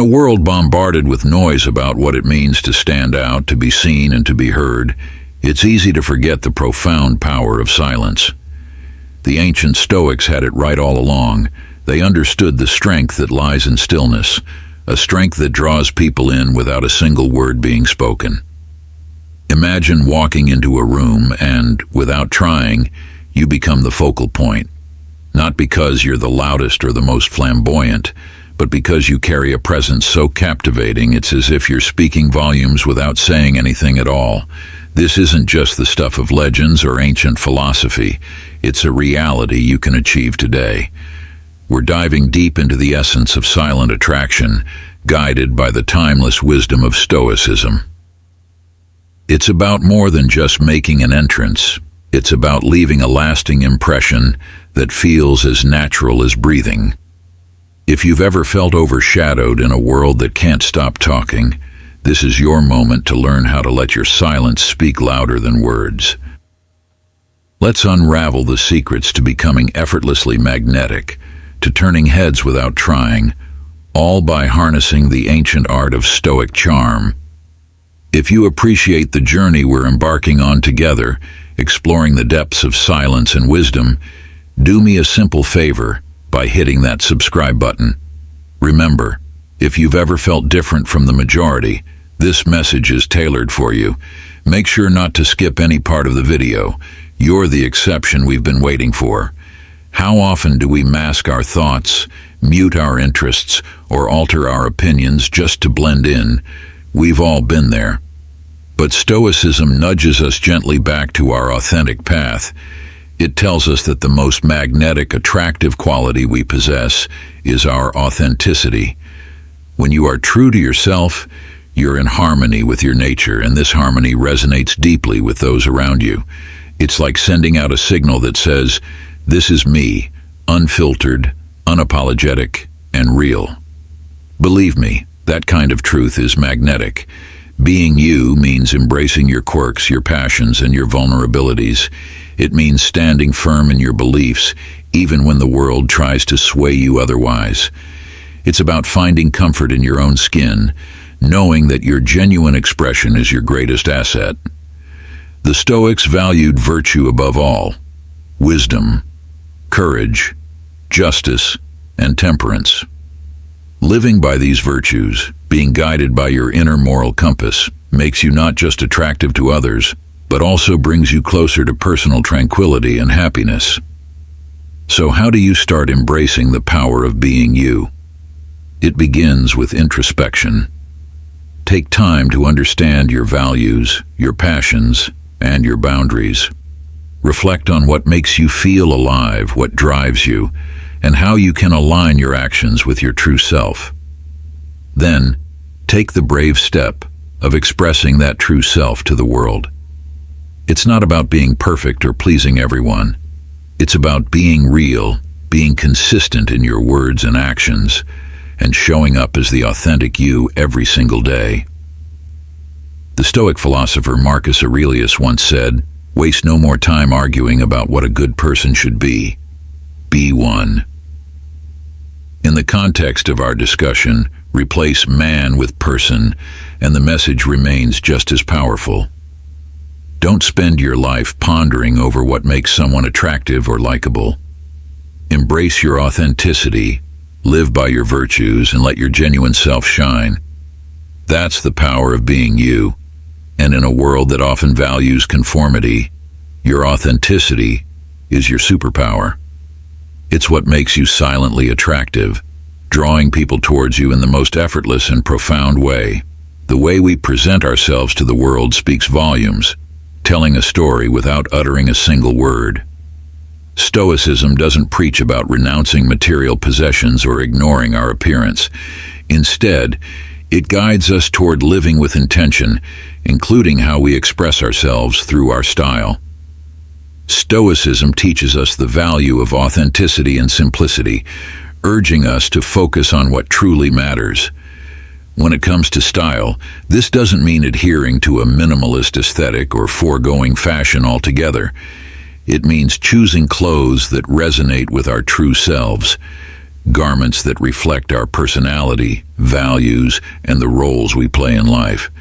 a world bombarded with noise about what it means to stand out, to be seen, and to be heard, it's easy to forget the profound power of silence. The ancient Stoics had it right all along. They understood the strength that lies in stillness, a strength that draws people in without a single word being spoken. Imagine walking into a room and, without trying, you become the focal point. Not because you're the loudest or the most flamboyant, but because you carry a presence so captivating it's as if you're speaking volumes without saying anything at all. This isn't just the stuff of legends or ancient philosophy. It's a reality you can achieve today. We're diving deep into the essence of silent attraction, guided by the timeless wisdom of Stoicism. It's about more than just making an entrance. It's about leaving a lasting impression that feels as natural as breathing. If you've ever felt overshadowed in a world that can't stop talking, this is your moment to learn how to let your silence speak louder than words. Let's unravel the secrets to becoming effortlessly magnetic, to turning heads without trying, all by harnessing the ancient art of Stoic charm. If you appreciate the journey we're embarking on together, exploring the depths of silence and wisdom, do me a simple favor by hitting that subscribe button. Remember, if you've ever felt different from the majority, this message is tailored for you. Make sure not to skip any part of the video. You're the exception we've been waiting for. How often do we mask our thoughts, mute our interests, or alter our opinions just to blend in? We've all been there. But Stoicism nudges us gently back to our authentic path. It tells us that the most magnetic, attractive quality we possess is our authenticity. When you are true to yourself, you're in harmony with your nature, and this harmony resonates deeply with those around you. It's like sending out a signal that says, "This is me, unfiltered, unapologetic, and real." Believe me, that kind of truth is magnetic. Being you means embracing your quirks, your passions, and your vulnerabilities. It means standing firm in your beliefs, even when the world tries to sway you otherwise. It's about finding comfort in your own skin, knowing that your genuine expression is your greatest asset. The Stoics valued virtue above all: wisdom, courage, justice, and temperance. Living by these virtues, being guided by your inner moral compass, makes you not just attractive to others, but also brings you closer to personal tranquility and happiness. So how do you start embracing the power of being you? It begins with introspection. Take time to understand your values, your passions, and your boundaries. Reflect on what makes you feel alive, what drives you, and how you can align your actions with your true self. Then, take the brave step of expressing that true self to the world. It's not about being perfect or pleasing everyone. It's about being real, being consistent in your words and actions, and showing up as the authentic you every single day. The Stoic philosopher Marcus Aurelius once said, "Waste no more time arguing about what a good person should be. Be one." In the context of our discussion, replace man with person, and the message remains just as powerful. Don't spend your life pondering over what makes someone attractive or likable. Embrace your authenticity, live by your virtues, and let your genuine self shine. That's the power of being you. And in a world that often values conformity, your authenticity is your superpower. It's what makes you silently attractive, drawing people towards you in the most effortless and profound way. The way we present ourselves to the world speaks volumes, telling a story without uttering a single word. Stoicism doesn't preach about renouncing material possessions or ignoring our appearance. Instead, it guides us toward living with intention, including how we express ourselves through our style. Stoicism teaches us the value of authenticity and simplicity, urging us to focus on what truly matters. When it comes to style, this doesn't mean adhering to a minimalist aesthetic or foregoing fashion altogether. It means choosing clothes that resonate with our true selves, garments that reflect our personality, values, and the roles we play in life.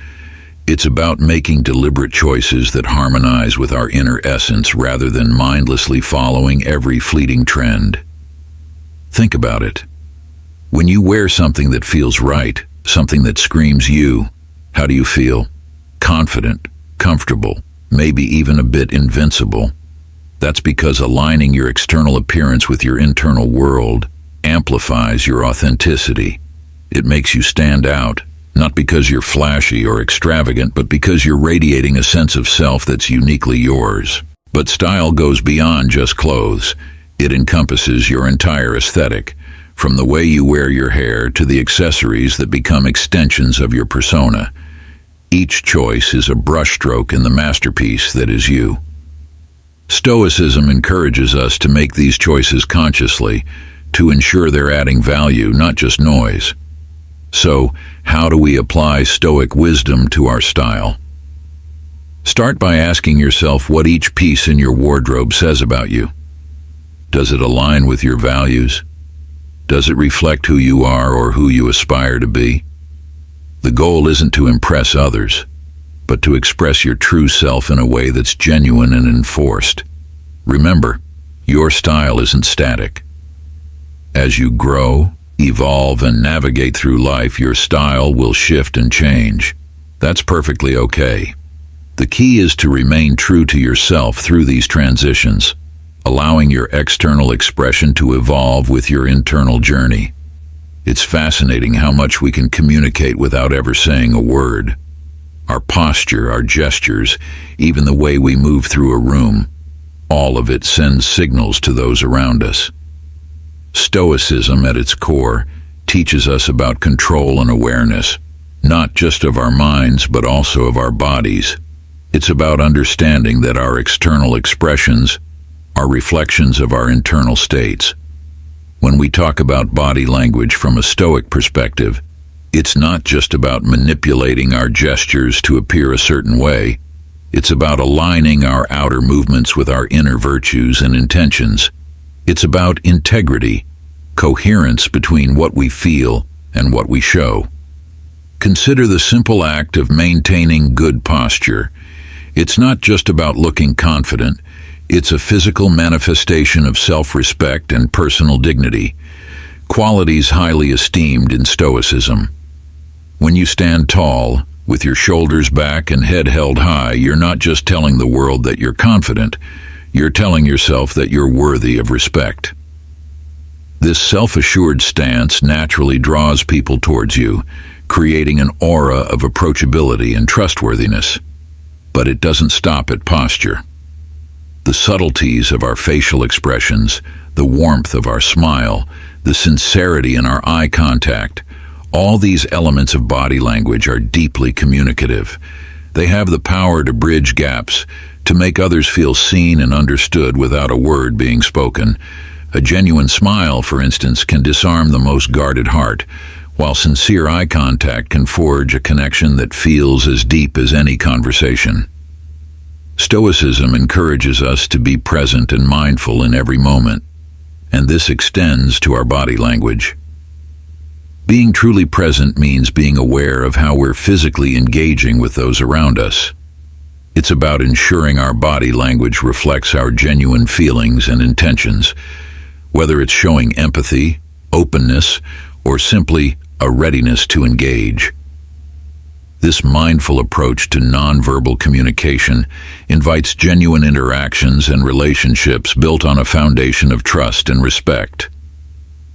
It's about making deliberate choices that harmonize with our inner essence rather than mindlessly following every fleeting trend. Think about it. When you wear something that feels right, something that screams you, how do you feel? Confident, comfortable, maybe even a bit invincible. That's because aligning your external appearance with your internal world amplifies your authenticity. It makes you stand out, not because you're flashy or extravagant, but because you're radiating a sense of self that's uniquely yours. But style goes beyond just clothes. It encompasses your entire aesthetic, from the way you wear your hair to the accessories that become extensions of your persona. Each choice is a brushstroke in the masterpiece that is you. Stoicism encourages us to make these choices consciously, to ensure they're adding value, not just noise. So, how do we apply Stoic wisdom to our style? Start by asking yourself what each piece in your wardrobe says about you. Does it align with your values? Does it reflect who you are or who you aspire to be? The goal isn't to impress others, but to express your true self in a way that's genuine and enforced. Remember, your style isn't static. As you grow, evolve, and navigate through life, your style will shift and change. That's perfectly okay. The key is to remain true to yourself through these transitions, allowing your external expression to evolve with your internal journey. It's fascinating how much we can communicate without ever saying a word. Our posture, our gestures, even the way we move through a room, all of it sends signals to those around us. Stoicism, at its core, teaches us about control and awareness, not just of our minds, but also of our bodies. It's about understanding that our external expressions are reflections of our internal states. When we talk about body language from a Stoic perspective, it's not just about manipulating our gestures to appear a certain way. It's about aligning our outer movements with our inner virtues and intentions. It's about integrity, coherence between what we feel and what we show. Consider the simple act of maintaining good posture. It's not just about looking confident. It's a physical manifestation of self-respect and personal dignity, qualities highly esteemed in Stoicism. When you stand tall, with your shoulders back and head held high, you're not just telling the world that you're confident, you're telling yourself that you're worthy of respect. This self-assured stance naturally draws people towards you, creating an aura of approachability and trustworthiness. But it doesn't stop at posture. The subtleties of our facial expressions, the warmth of our smile, the sincerity in our eye contact, all these elements of body language are deeply communicative. They have the power to bridge gaps, to make others feel seen and understood without a word being spoken. A genuine smile, for instance, can disarm the most guarded heart, while sincere eye contact can forge a connection that feels as deep as any conversation. Stoicism encourages us to be present and mindful in every moment, and this extends to our body language. Being truly present means being aware of how we're physically engaging with those around us. It's about ensuring our body language reflects our genuine feelings and intentions, whether it's showing empathy, openness, or simply a readiness to engage. This mindful approach to nonverbal communication invites genuine interactions and relationships built on a foundation of trust and respect.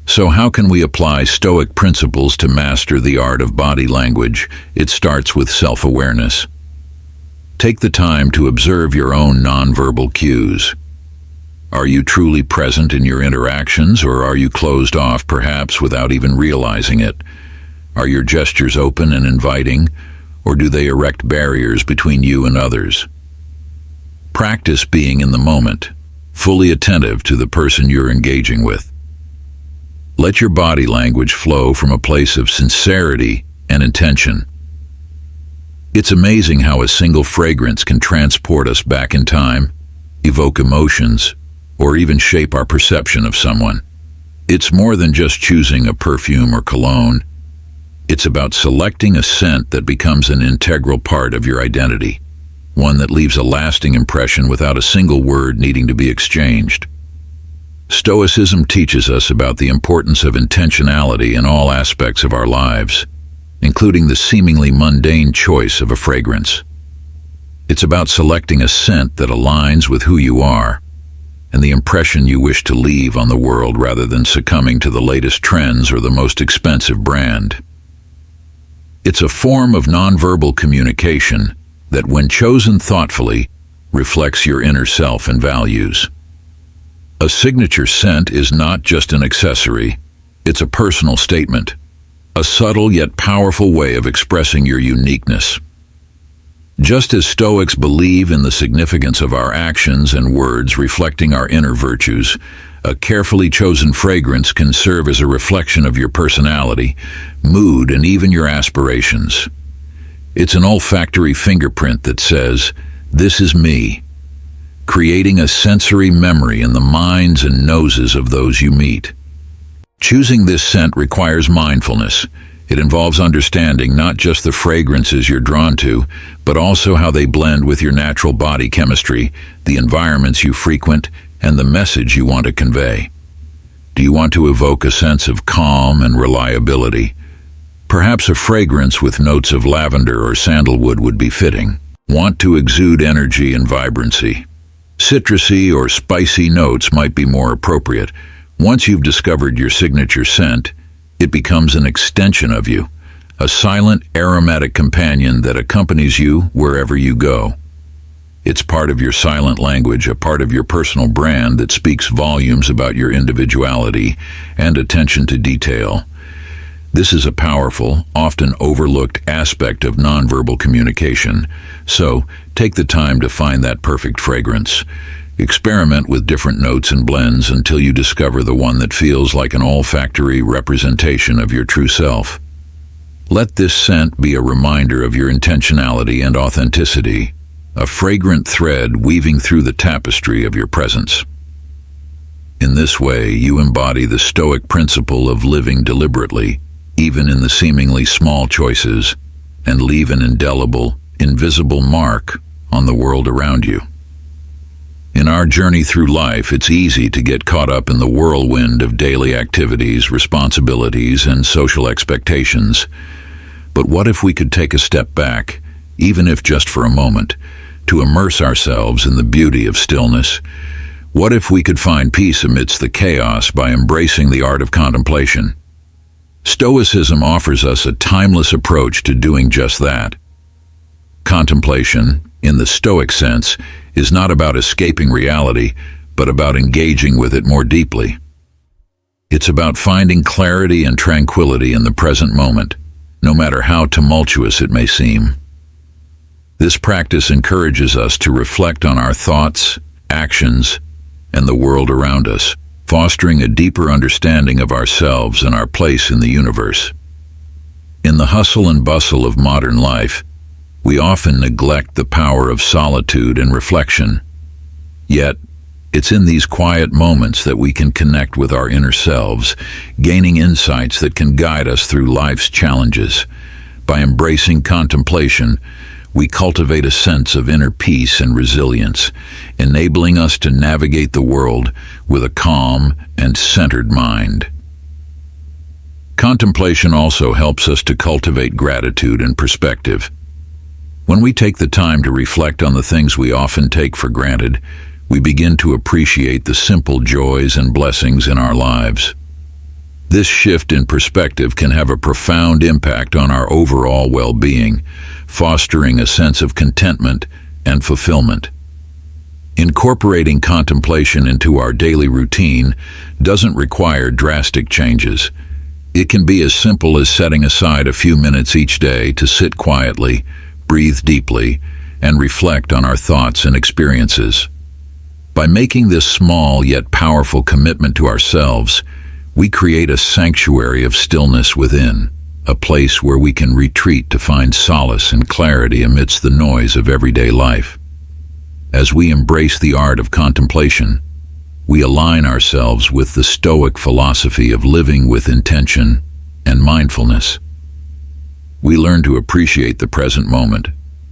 So how can we apply Stoic principles to master the art of body language? It starts with self-awareness. Take the time to observe your own nonverbal cues. Are you truly present in your interactions, or are you closed off, perhaps without even realizing it? Are your gestures open and inviting, or do they erect barriers between you and others? Practice being in the moment, fully attentive to the person you're engaging with. Let your body language flow from a place of sincerity and intention. It's amazing how a single fragrance can transport us back in time, evoke emotions, or even shape our perception of someone. It's more than just choosing a perfume or cologne. It's about selecting a scent that becomes an integral part of your identity, one that leaves a lasting impression without a single word needing to be exchanged. Stoicism teaches us about the importance of intentionality in all aspects of our lives, including the seemingly mundane choice of a fragrance. It's about selecting a scent that aligns with who you are and the impression you wish to leave on the world rather than succumbing to the latest trends or the most expensive brand. It's a form of nonverbal communication that, when chosen thoughtfully, reflects your inner self and values. A signature scent is not just an accessory, it's a personal statement, a subtle yet powerful way of expressing your uniqueness. Just as Stoics believe in the significance of our actions and words reflecting our inner virtues, a carefully chosen fragrance can serve as a reflection of your personality, mood, and even your aspirations. It's an olfactory fingerprint that says, "This is me," creating a sensory memory in the minds and noses of those you meet. Choosing this scent requires mindfulness. It involves understanding not just the fragrances you're drawn to, but also how they blend with your natural body chemistry, the environments you frequent, and the message you want to convey. Do you want to evoke a sense of calm and reliability? Perhaps a fragrance with notes of lavender or sandalwood would be fitting. Want to exude energy and vibrancy? Citrusy or spicy notes might be more appropriate. Once you've discovered your signature scent, it becomes an extension of you, a silent, aromatic companion that accompanies you wherever you go. It's part of your silent language, a part of your personal brand that speaks volumes about your individuality and attention to detail. This is a powerful, often overlooked aspect of nonverbal communication, so take the time to find that perfect fragrance. Experiment with different notes and blends until you discover the one that feels like an olfactory representation of your true self. Let this scent be a reminder of your intentionality and authenticity, a fragrant thread weaving through the tapestry of your presence. In this way, you embody the Stoic principle of living deliberately, even in the seemingly small choices, and leave an indelible, invisible mark on the world around you. In our journey through life, it's easy to get caught up in the whirlwind of daily activities, responsibilities, and social expectations. But what if we could take a step back, even if just for a moment, to immerse ourselves in the beauty of stillness? What if we could find peace amidst the chaos by embracing the art of contemplation? Stoicism offers us a timeless approach to doing just that. Contemplation, in the Stoic sense, is not about escaping reality, but about engaging with it more deeply. It's about finding clarity and tranquility in the present moment, no matter how tumultuous it may seem. This practice encourages us to reflect on our thoughts, actions, and the world around us, fostering a deeper understanding of ourselves and our place in the universe. In the hustle and bustle of modern life, we often neglect the power of solitude and reflection. Yet, it's in these quiet moments that we can connect with our inner selves, gaining insights that can guide us through life's challenges. By embracing contemplation, we cultivate a sense of inner peace and resilience, enabling us to navigate the world with a calm and centered mind. Contemplation also helps us to cultivate gratitude and perspective. When we take the time to reflect on the things we often take for granted, we begin to appreciate the simple joys and blessings in our lives. This shift in perspective can have a profound impact on our overall well-being, fostering a sense of contentment and fulfillment. Incorporating contemplation into our daily routine doesn't require drastic changes. It can be as simple as setting aside a few minutes each day to sit quietly, breathe deeply, and reflect on our thoughts and experiences. By making this small yet powerful commitment to ourselves, we create a sanctuary of stillness within, a place where we can retreat to find solace and clarity amidst the noise of everyday life. As we embrace the art of contemplation, we align ourselves with the Stoic philosophy of living with intention and mindfulness. We learn to appreciate the present moment,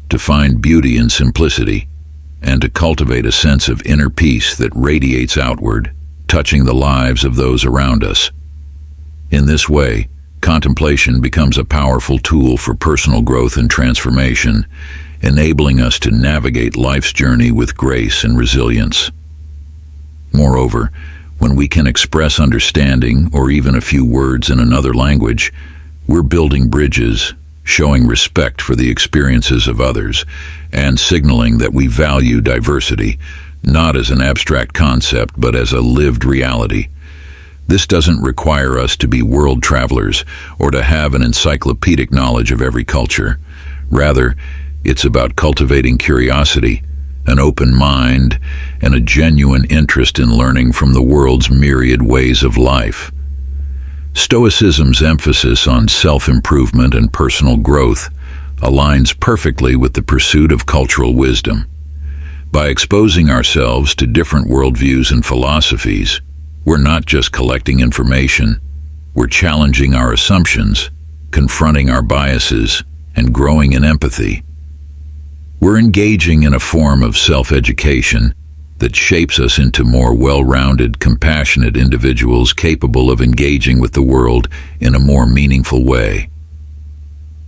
to find beauty in simplicity, and to cultivate a sense of inner peace that radiates outward, touching the lives of those around us. In this way, contemplation becomes a powerful tool for personal growth and transformation, enabling us to navigate life's journey with grace and resilience. Moreover, when we can express understanding or even a few words in another language, we're building bridges, showing respect for the experiences of others, and signaling that we value diversity, not as an abstract concept but as a lived reality. This doesn't require us to be world travelers or to have an encyclopedic knowledge of every culture. Rather, it's about cultivating curiosity, an open mind, and a genuine interest in learning from the world's myriad ways of life. Stoicism's emphasis on self-improvement and personal growth aligns perfectly with the pursuit of cultural wisdom. By exposing ourselves to different worldviews and philosophies, we're not just collecting information, we're challenging our assumptions, confronting our biases, and growing in empathy. We're engaging in a form of self-education that shapes us into more well-rounded, compassionate individuals capable of engaging with the world in a more meaningful way.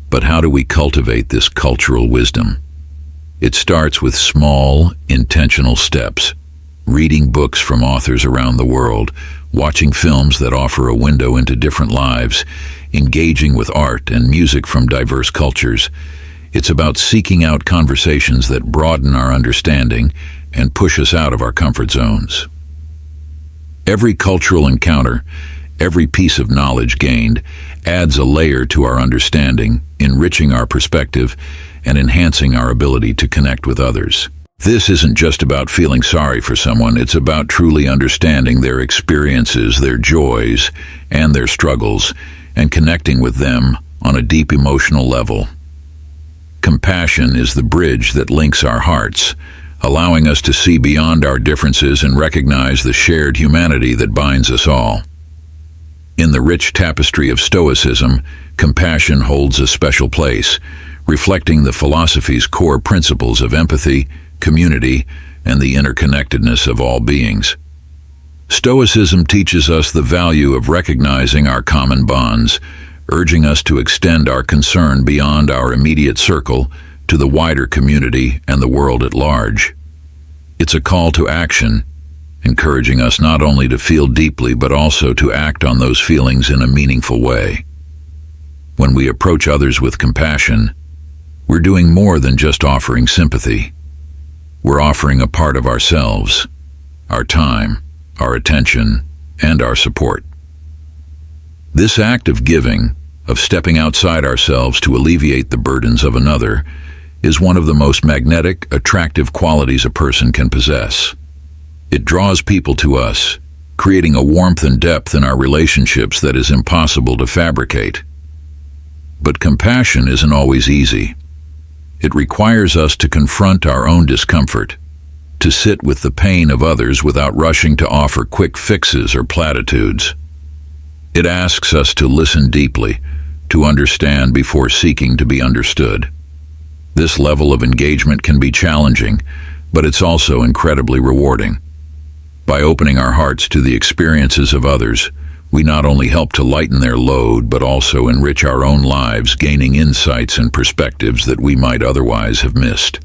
But how do we cultivate this cultural wisdom? It starts with small, intentional steps. Reading books from authors around the world, watching films that offer a window into different lives, engaging with art and music from diverse cultures. It's about seeking out conversations that broaden our understanding and push us out of our comfort zones. Every cultural encounter, every piece of knowledge gained, adds a layer to our understanding, enriching our perspective and enhancing our ability to connect with others. This isn't just about feeling sorry for someone, it's about truly understanding their experiences, their joys, and their struggles, and connecting with them on a deep emotional level. Compassion is the bridge that links our hearts, allowing us to see beyond our differences and recognize the shared humanity that binds us all. In the rich tapestry of Stoicism, compassion holds a special place, reflecting the philosophy's core principles of empathy, community, and the interconnectedness of all beings. Stoicism teaches us the value of recognizing our common bonds, urging us to extend our concern beyond our immediate circle to the wider community and the world at large. It's a call to action, encouraging us not only to feel deeply but also to act on those feelings in a meaningful way. When we approach others with compassion, we're doing more than just offering sympathy. We're offering a part of ourselves, our time, our attention, and our support. This act of giving, of stepping outside ourselves to alleviate the burdens of another, is one of the most magnetic, attractive qualities a person can possess. It draws people to us, creating a warmth and depth in our relationships that is impossible to fabricate. But compassion isn't always easy. It requires us to confront our own discomfort, to sit with the pain of others without rushing to offer quick fixes or platitudes. It asks us to listen deeply, to understand before seeking to be understood. This level of engagement can be challenging, but it's also incredibly rewarding. By opening our hearts to the experiences of others, we not only help to lighten their load, but also enrich our own lives, gaining insights and perspectives that we might otherwise have missed.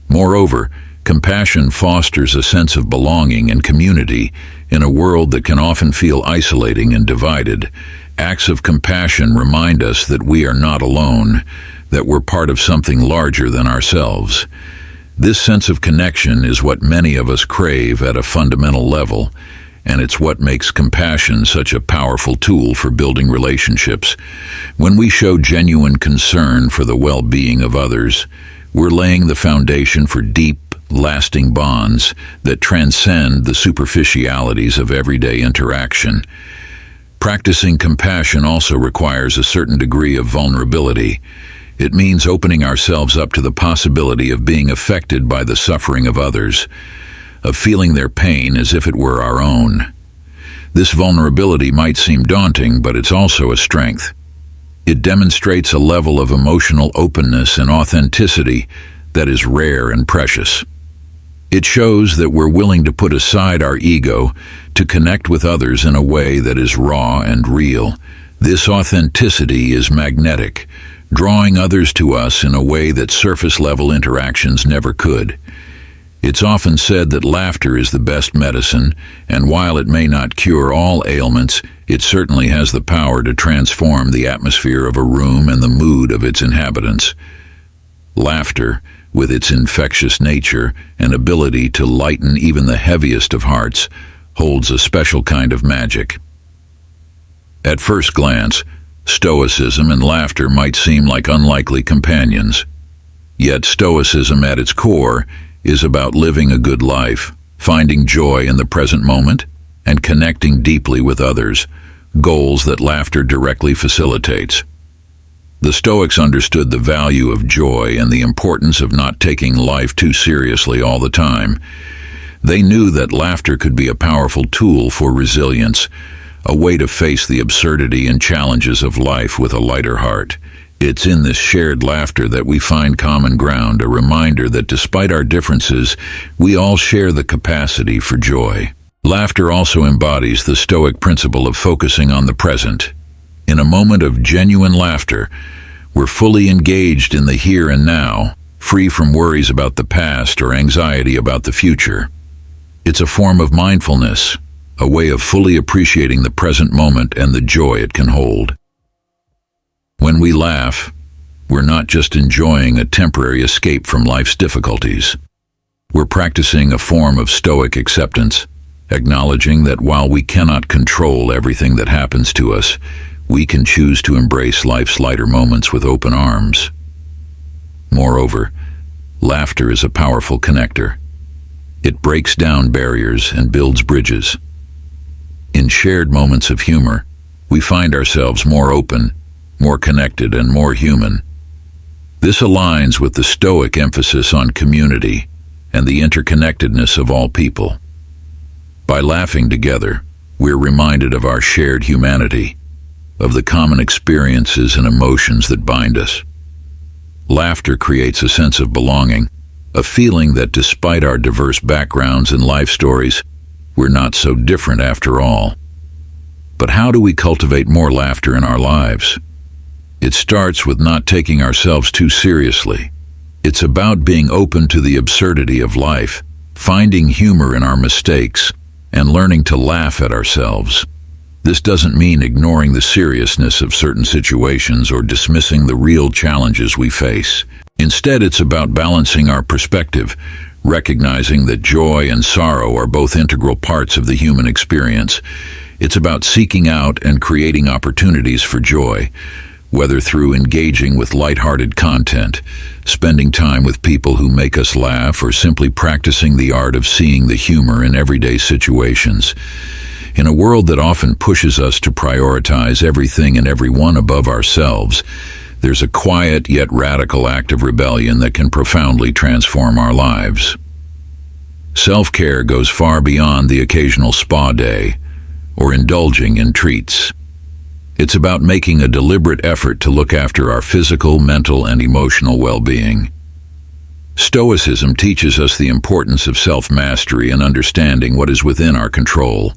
Moreover, compassion fosters a sense of belonging and community in a world that can often feel isolating and divided. Acts of compassion remind us that we are not alone, that we're part of something larger than ourselves. This sense of connection is what many of us crave at a fundamental level, and it's what makes compassion such a powerful tool for building relationships. When we show genuine concern for the well-being of others, we're laying the foundation for deep, lasting bonds that transcend the superficialities of everyday interaction. Practicing compassion also requires a certain degree of vulnerability. It means opening ourselves up to the possibility of being affected by the suffering of others. of feeling their pain as if it were our own. This vulnerability might seem daunting, but it's also a strength. It demonstrates a level of emotional openness and authenticity that is rare and precious. It shows that we're willing to put aside our ego to connect with others in a way that is raw and real. This authenticity is magnetic, drawing others to us in a way that surface-level interactions never could. It's often said that laughter is the best medicine, and while it may not cure all ailments, it certainly has the power to transform the atmosphere of a room and the mood of its inhabitants. Laughter, with its infectious nature and ability to lighten even the heaviest of hearts, holds a special kind of magic. At first glance, Stoicism and laughter might seem like unlikely companions. Yet Stoicism at its core is about living a good life, finding joy in the present moment, and connecting deeply with others, goals that laughter directly facilitates. The Stoics understood the value of joy and the importance of not taking life too seriously all the time. They knew that laughter could be a powerful tool for resilience, a way to face the absurdity and challenges of life with a lighter heart. It's in this shared laughter that we find common ground, a reminder that despite our differences, we all share the capacity for joy. Laughter also embodies the Stoic principle of focusing on the present. In a moment of genuine laughter, we're fully engaged in the here and now, free from worries about the past or anxiety about the future. It's a form of mindfulness, a way of fully appreciating the present moment and the joy it can hold. When we laugh, we're not just enjoying a temporary escape from life's difficulties. We're practicing a form of Stoic acceptance, acknowledging that while we cannot control everything that happens to us, we can choose to embrace life's lighter moments with open arms. Moreover, laughter is a powerful connector. It breaks down barriers and builds bridges. In shared moments of humor, we find ourselves more open, more connected, and more human. This aligns with the Stoic emphasis on community and the interconnectedness of all people. By laughing together, we're reminded of our shared humanity, of the common experiences and emotions that bind us. Laughter creates a sense of belonging, a feeling that despite our diverse backgrounds and life stories, we're not so different after all. But how do we cultivate more laughter in our lives? It starts with not taking ourselves too seriously. It's about being open to the absurdity of life, finding humor in our mistakes, and learning to laugh at ourselves. This doesn't mean ignoring the seriousness of certain situations or dismissing the real challenges we face. Instead, it's about balancing our perspective, recognizing that joy and sorrow are both integral parts of the human experience. It's about seeking out and creating opportunities for joy, whether through engaging with lighthearted content, spending time with people who make us laugh, or simply practicing the art of seeing the humor in everyday situations. In a world that often pushes us to prioritize everything and everyone above ourselves, there's a quiet yet radical act of rebellion that can profoundly transform our lives. Self-care goes far beyond the occasional spa day or indulging in treats. It's about making a deliberate effort to look after our physical, mental, and emotional well-being. Stoicism teaches us the importance of self-mastery and understanding what is within our control.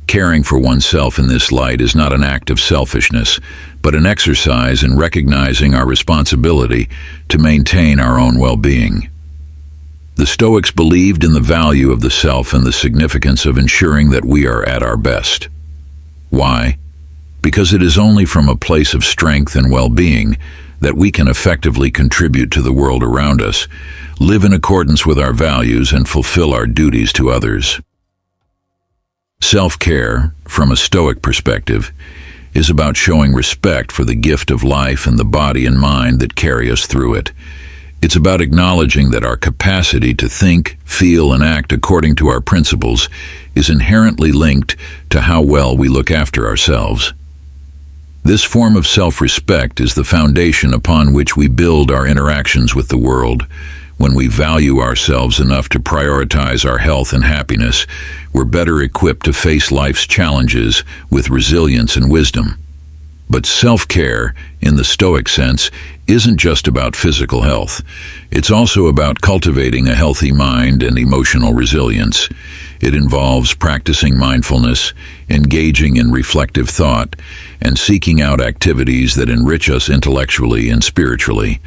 Caring for oneself in this light is not an act of selfishness, but an exercise in recognizing our responsibility to maintain our own well-being. The Stoics believed in the value of the self and the significance of ensuring that we are at our best. Why? Because it is only from a place of strength and well-being that we can effectively contribute to the world around us, live in accordance with our values, and fulfill our duties to others. Self-care, from a Stoic perspective, is about showing respect for the gift of life and the body and mind that carry us through it. It's about acknowledging that our capacity to think, feel, and act according to our principles is inherently linked to how well we look after ourselves. This form of self-respect is the foundation upon which we build our interactions with the world, When we value ourselves enough to prioritize our health and happiness, we're better equipped to face life's challenges with resilience and wisdom. But self-care, in the Stoic sense, isn't just about physical health. It's also about cultivating a healthy mind and emotional resilience. It involves practicing mindfulness, engaging in reflective thought, and seeking out activities that enrich us intellectually and spiritually.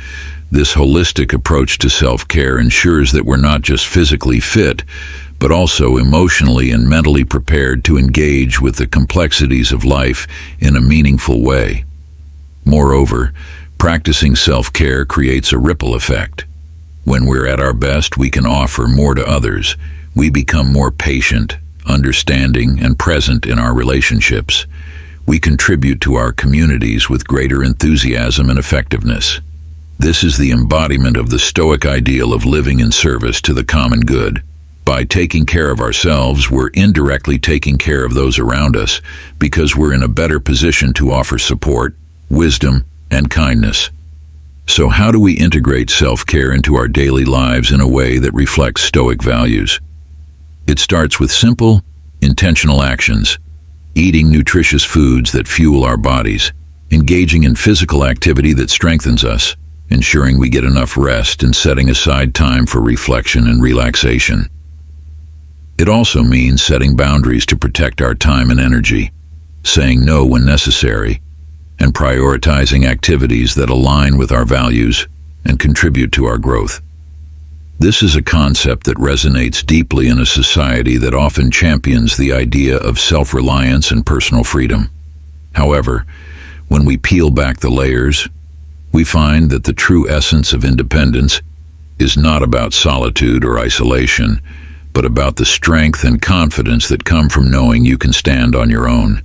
This holistic approach to self-care ensures that we're not just physically fit, but also emotionally and mentally prepared to engage with the complexities of life in a meaningful way. Moreover, practicing self-care creates a ripple effect. When we're at our best, we can offer more to others. We become more patient, understanding, and present in our relationships. We contribute to our communities with greater enthusiasm and effectiveness. This is the embodiment of the Stoic ideal of living in service to the common good. By taking care of ourselves, we're indirectly taking care of those around us because we're in a better position to offer support, wisdom, and kindness. So how do we integrate self-care into our daily lives in a way that reflects Stoic values? It starts with simple, intentional actions: eating nutritious foods that fuel our bodies, engaging in physical activity that strengthens us, ensuring we get enough rest, and setting aside time for reflection and relaxation. It also means setting boundaries to protect our time and energy, saying no when necessary, and prioritizing activities that align with our values and contribute to our growth. This is a concept that resonates deeply in a society that often champions the idea of self-reliance and personal freedom. However, when we peel back the layers, we find that the true essence of independence is not about solitude or isolation, but about the strength and confidence that come from knowing you can stand on your own.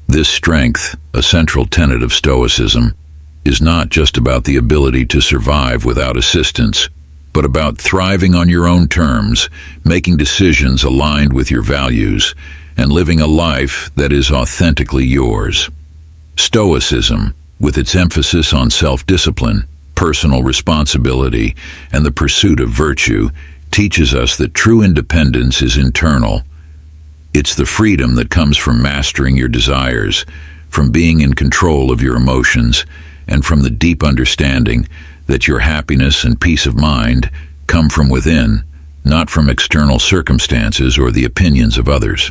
This strength, a central tenet of Stoicism, is not just about the ability to survive without assistance, but about thriving on your own terms, making decisions aligned with your values, and living a life that is authentically yours. Stoicism, with its emphasis on self-discipline, personal responsibility, and the pursuit of virtue, teaches us that true independence is internal. It's the freedom that comes from mastering your desires, from being in control of your emotions, and from the deep understanding that your happiness and peace of mind come from within, not from external circumstances or the opinions of others.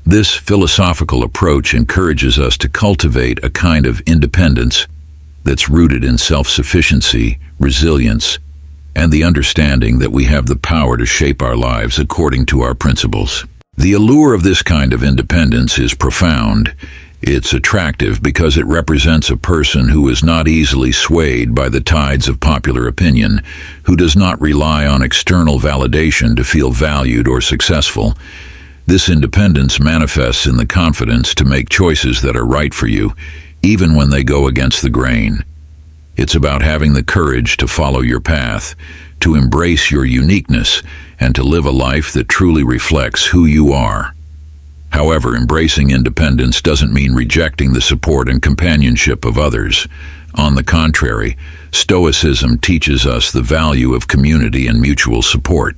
This philosophical approach encourages us to cultivate a kind of independence that's rooted in self-sufficiency, resilience, and the understanding that we have the power to shape our lives according to our principles. The allure of this kind of independence is profound. It's attractive because it represents a person who is not easily swayed by the tides of popular opinion, who does not rely on external validation to feel valued or successful. This independence manifests in the confidence to make choices that are right for you, even when they go against the grain. It's about having the courage to follow your path, to embrace your uniqueness, and to live a life that truly reflects who you are. However, embracing independence doesn't mean rejecting the support and companionship of others. On the contrary, Stoicism teaches us the value of community and mutual support.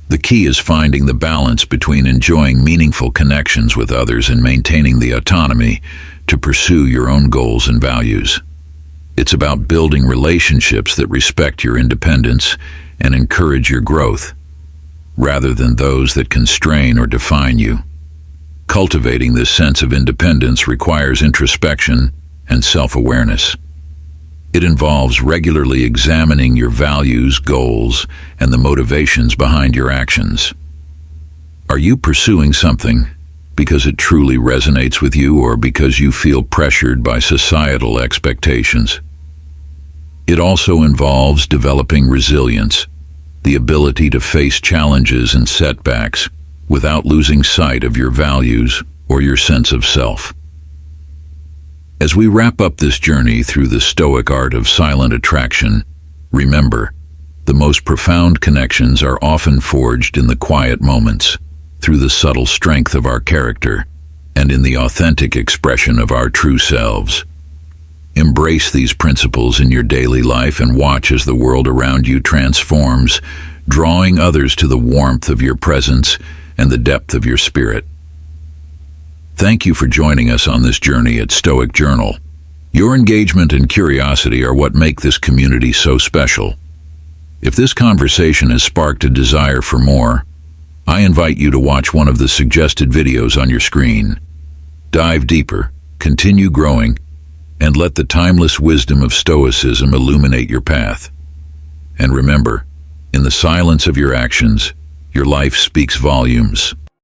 The key is finding the balance between enjoying meaningful connections with others and maintaining the autonomy to pursue your own goals and values. It's about building relationships that respect your independence and encourage your growth, rather than those that constrain or define you. Cultivating this sense of independence requires introspection and self-awareness. It involves regularly examining your values, goals, and the motivations behind your actions. Are you pursuing something because it truly resonates with you, or because you feel pressured by societal expectations? It also involves developing resilience, the ability to face challenges and setbacks without losing sight of your values or your sense of self. As we wrap up this journey through the Stoic art of silent attraction, remember, the most profound connections are often forged in the quiet moments, through the subtle strength of our character, and in the authentic expression of our true selves. Embrace these principles in your daily life and watch as the world around you transforms, drawing others to the warmth of your presence and the depth of your spirit. Thank you for joining us on this journey at Stoic Journal. Your engagement and curiosity are what make this community so special. If this conversation has sparked a desire for more, I invite you to watch one of the suggested videos on your screen. Dive deeper, continue growing, and let the timeless wisdom of Stoicism illuminate your path. And remember, in the silence of your actions, your life speaks volumes.